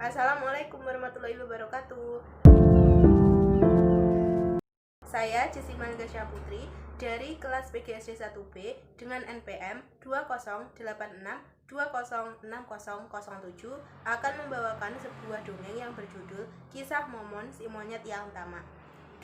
Assalamualaikum warahmatullahi wabarakatuh. Saya Jessica Natasha Putri dari kelas PGSD 1B dengan NPM 2086206007 akan membawakan sebuah dongeng yang berjudul Kisah Momon si Monyet yang Tamak.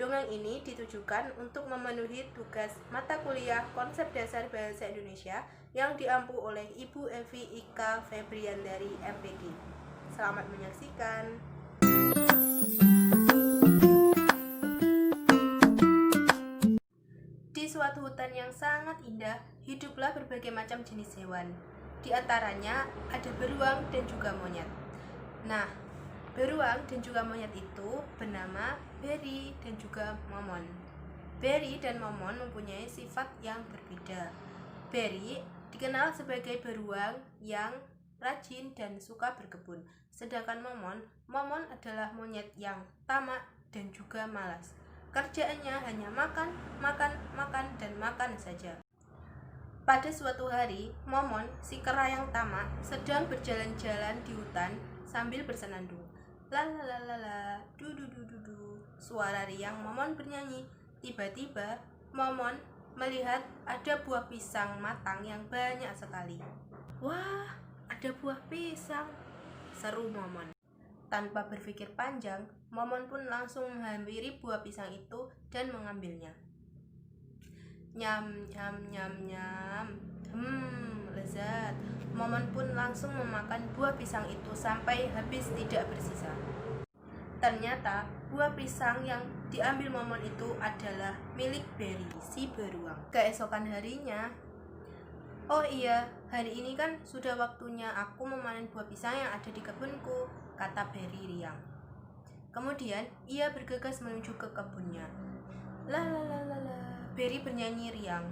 Dongeng ini ditujukan untuk memenuhi tugas mata kuliah Konsep Dasar Bahasa Indonesia yang diampu oleh Ibu Evi Ika Febriandari MPG. Selamat menyaksikan. Di suatu hutan yang sangat indah, hiduplah berbagai macam jenis hewan. Di antaranya ada beruang dan juga monyet. Nah, beruang dan juga monyet itu bernama Beri dan juga Momon. Beri dan Momon mempunyai sifat yang berbeda. Beri dikenal sebagai beruang yang rajin dan suka berkebun. Sedangkan Momon adalah monyet yang tamak dan juga malas. Kerjaannya hanya makan, dan makan saja. Pada suatu hari, Momon, si kera yang tamak, sedang berjalan-jalan di hutan sambil bersenandung. Lalalala, du. Suara riang Momon bernyanyi. Tiba-tiba, Momon melihat ada buah pisang matang yang banyak sekali. Wah, ada buah pisang, seru Momon. Tanpa berpikir panjang, Momon pun langsung menghampiri buah pisang itu dan mengambilnya. Nyam, lezat. Momon pun langsung memakan buah pisang itu sampai habis tidak bersisa. Ternyata buah pisang yang diambil Momon itu adalah milik Beri, si beruang. Keesokan harinya, oh iya, hari ini kan sudah waktunya aku memanen buah pisang yang ada di kebunku, kata Beri riang. Kemudian ia bergegas menuju ke kebunnya. Beri bernyanyi riang.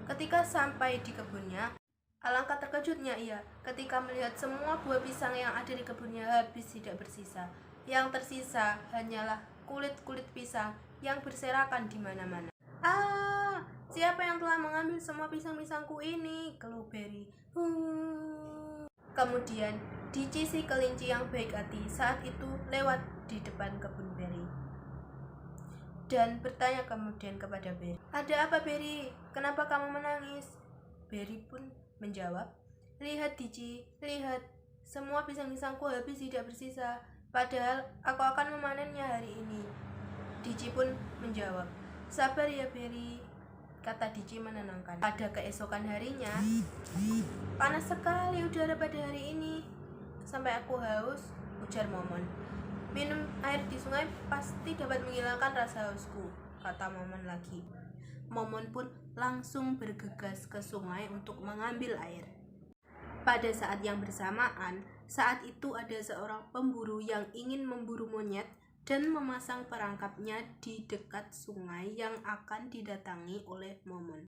Ketika sampai di kebunnya, alangkah terkejutnya ia ketika melihat semua buah pisang yang ada di kebunnya habis tidak bersisa. Yang tersisa hanyalah kulit-kulit pisang yang berserakan di mana-mana. Siapa yang telah mengambil semua pisang-pisangku ini? Keluh Beri. Kemudian Dici si kelinci yang baik hati saat itu lewat di depan kebun Beri dan bertanya kemudian kepada Beri, "Ada apa Beri? Kenapa kamu menangis?" Beri pun menjawab, "Lihat Dici, lihat, semua pisang-pisangku habis tidak bersisa, padahal aku akan memanennya hari ini." Dici pun menjawab, "Sabar ya Beri," kata Dici menenangkan. Pada keesokan harinya, panas sekali udara pada hari ini, sampai aku haus, ujar Momon. Minum air di sungai pasti dapat menghilangkan rasa hausku, kata Momon lagi. Momon pun langsung bergegas ke sungai untuk mengambil air. Pada saat yang bersamaan, saat itu ada seorang pemburu yang ingin memburu monyet dan memasang perangkapnya di dekat sungai yang akan didatangi oleh Momon.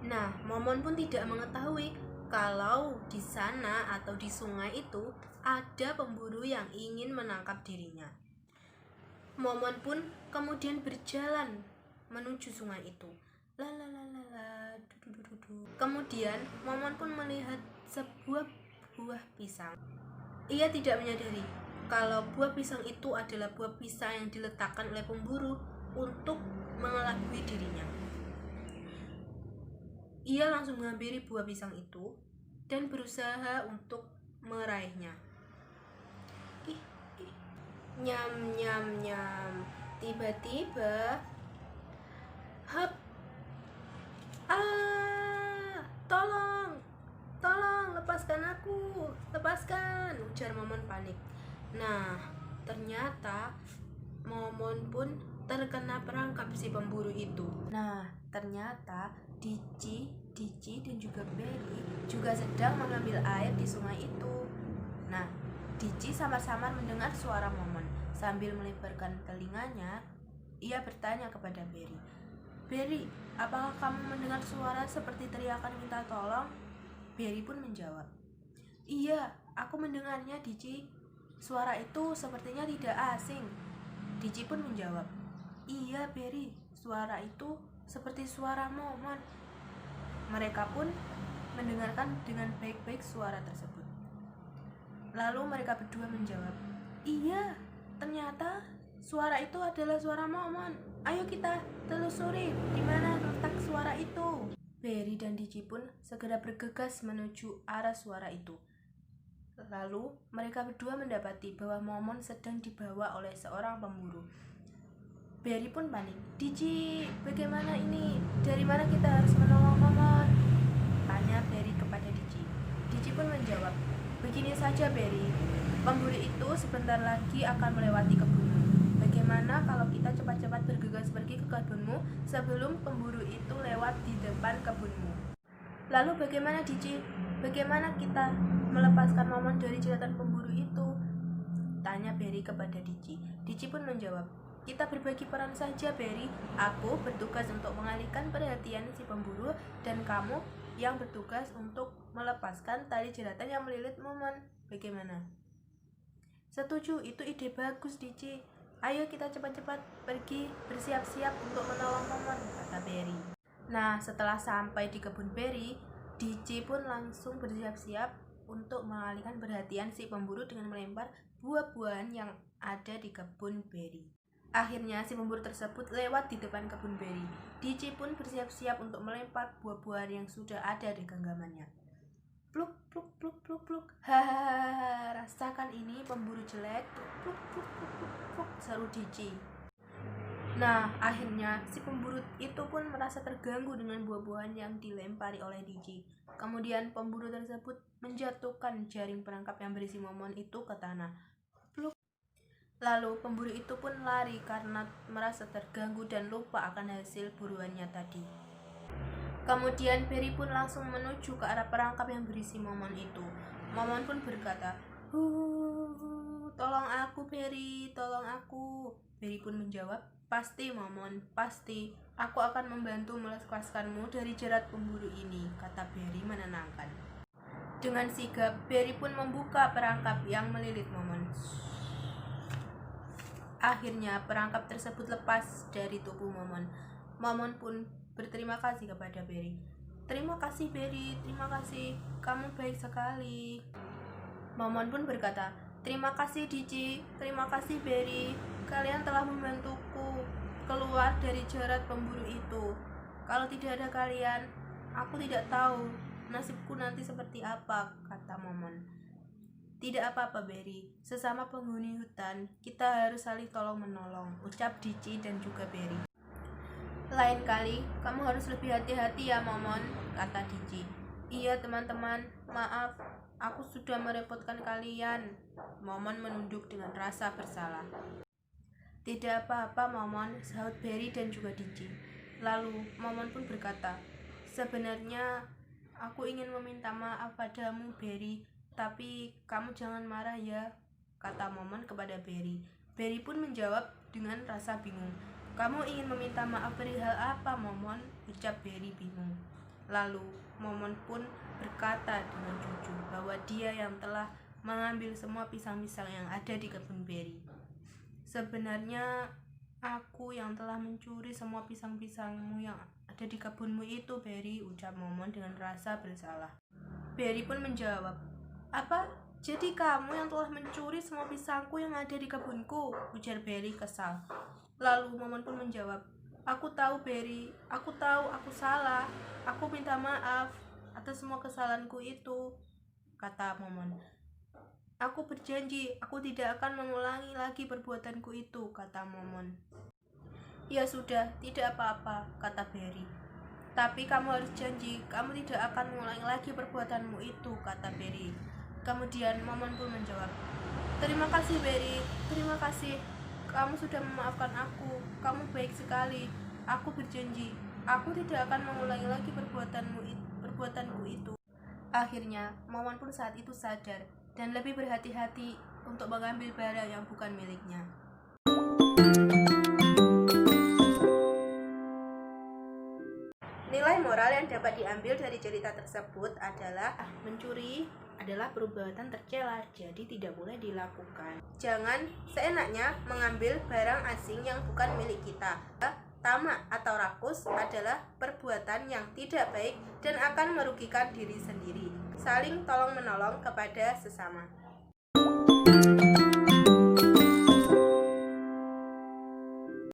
Nah, Momon pun tidak mengetahui kalau di sana atau di sungai itu ada pemburu yang ingin menangkap dirinya. Momon pun kemudian berjalan menuju sungai itu. Kemudian Momon pun melihat sebuah buah pisang. Ia tidak menyadari kalau buah pisang itu adalah buah pisang yang diletakkan oleh pemburu untuk mengelabui dirinya. Ia langsung menghampiri buah pisang itu dan berusaha untuk meraihnya. Nyam. Tiba-tiba, tolong, lepaskan aku, ujar Momon panik. Nah, ternyata Momon pun terkena perangkap si pemburu itu. Nah, ternyata Dici dan juga Beri juga sedang mengambil air di sungai itu. Nah, Dici samar-samar mendengar suara Momon. Sambil melebarkan telinganya, ia bertanya kepada Beri, "Beri, apakah kamu mendengar suara seperti teriakan minta tolong?" Beri pun menjawab, "Iya, aku mendengarnya Dici. Suara itu sepertinya tidak asing." Dici pun menjawab, "Iya Beri, suara itu seperti suara Momon." Mereka pun mendengarkan dengan baik-baik suara tersebut. Lalu mereka berdua menjawab, "Iya, ternyata suara itu adalah suara Momon. Ayo kita telusuri di mana letak suara itu." Berry dan Diji pun segera bergegas menuju arah suara itu. Lalu mereka berdua mendapati bahwa Momon sedang dibawa oleh seorang pemburu. Berry pun panik. "Diji, bagaimana ini? Dari mana kita harus menolong Momon?" tanya Berry kepada Diji. Diji pun menjawab, "Begini saja Berry, pemburu itu sebentar lagi akan melewati kebunmu. Bagaimana kalau kita cepat-cepat bergegas pergi ke kebunmu sebelum pemburu itu lewat di depan kebunmu?" "Lalu bagaimana Diji? Bagaimana kita melepaskan Momon dari jeratan pemburu itu?" tanya Berry kepada Diji. Diji pun menjawab, "Kita berbagi peran saja Berry. Aku bertugas untuk mengalihkan perhatian si pemburu dan kamu yang bertugas untuk melepaskan tali jeratan yang melilit Momon. Bagaimana?" "Setuju, itu ide bagus Diji. Ayo kita cepat-cepat pergi bersiap-siap untuk menolong Momon," kata Berry. Nah, setelah sampai di kebun Berry, Diji pun langsung bersiap-siap untuk mengalihkan perhatian si pemburu dengan melempar buah-buahan yang ada di kebun Berry. Akhirnya si pemburu tersebut lewat di depan kebun Berry. Diji pun bersiap-siap untuk melempar buah-buahan yang sudah ada di genggamannya. "Pluk, pluk, pluk, pluk, pluk. Hahaha, rasakan ini pemburu jelek. Pluk, pluk, pluk, pluk, pluk," seru Diji. Nah, akhirnya si pemburu itu pun merasa terganggu dengan buah-buahan yang dilempari oleh Diji. Kemudian pemburu tersebut menjatuhkan jaring penangkap yang berisi Momon itu ke tanah. Pluk. Lalu pemburu itu pun lari karena merasa terganggu dan lupa akan hasil buruannya tadi. Kemudian Berry pun langsung menuju ke arah perangkap yang berisi Momon itu. Momon pun berkata, "Tolong aku Berry, tolong aku." Berry pun menjawab, "Pasti Momon, pasti. Aku akan membantu melepaskanmu dari jerat pemburu ini," kata Berry menenangkan. Dengan sigap, Berry pun membuka perangkap yang melilit Momon. Akhirnya perangkap tersebut lepas dari tubuh Momon. Momon pun berterima kasih kepada Berry. "Terima kasih Berry, terima kasih. Kamu baik sekali." Momon pun berkata, "Terima kasih Diji, terima kasih Berry. Kalian telah membantuku keluar dari jerat pemburu itu. Kalau tidak ada kalian, aku tidak tahu nasibku nanti seperti apa," kata Momon. "Tidak apa-apa Berry, sesama penghuni hutan, kita harus saling tolong-menolong," ucap Diji dan juga Berry. "Lain kali, kamu harus lebih hati-hati ya Momon," kata Diji. "Iya teman-teman, maaf, aku sudah merepotkan kalian." Momon menunduk dengan rasa bersalah. "Tidak apa-apa Momon," sahut Berry dan juga Diji. Lalu Momon pun berkata, "Sebenarnya aku ingin meminta maaf padamu Berry, tapi kamu jangan marah ya," kata Momon kepada Berry. Berry pun menjawab dengan rasa bingung. "Kamu ingin meminta maaf perihal apa Momon?" ucap Berry bingung. Lalu Momon pun berkata dengan jujur bahwa dia yang telah mengambil semua pisang-pisang yang ada di kebun Berry. "Sebenarnya aku yang telah mencuri semua pisang-pisangmu yang ada di kebunmu itu Berry," ucap Momon dengan rasa bersalah. Berry pun menjawab, "Apa? Jadi kamu yang telah mencuri semua pisangku yang ada di kebunku?" ujar Berry kesal. Lalu Momon pun menjawab, "Aku tahu Berry, aku tahu aku salah. Aku minta maaf atas semua kesalahanku itu," kata Momon. "Aku berjanji, aku tidak akan mengulangi lagi perbuatanku itu," kata Momon. "Ya sudah, tidak apa-apa," kata Berry. "Tapi kamu harus janji, kamu tidak akan mengulangi lagi perbuatanmu itu," kata Berry. Kemudian Momon pun menjawab, "Terima kasih Berry, terima kasih. Kamu sudah memaafkan aku, kamu baik sekali. Aku berjanji, aku tidak akan mengulangi lagi perbuatanku itu." Akhirnya Momon pun saat itu sadar dan lebih berhati-hati untuk mengambil barang yang bukan miliknya. Nilai moral yang dapat diambil dari cerita tersebut adalah mencuri adalah perbuatan tercela, jadi tidak boleh dilakukan. Jangan seenaknya mengambil barang asing yang bukan milik kita. Tamak atau rakus adalah perbuatan yang tidak baik dan akan merugikan diri sendiri. Saling tolong-menolong kepada sesama.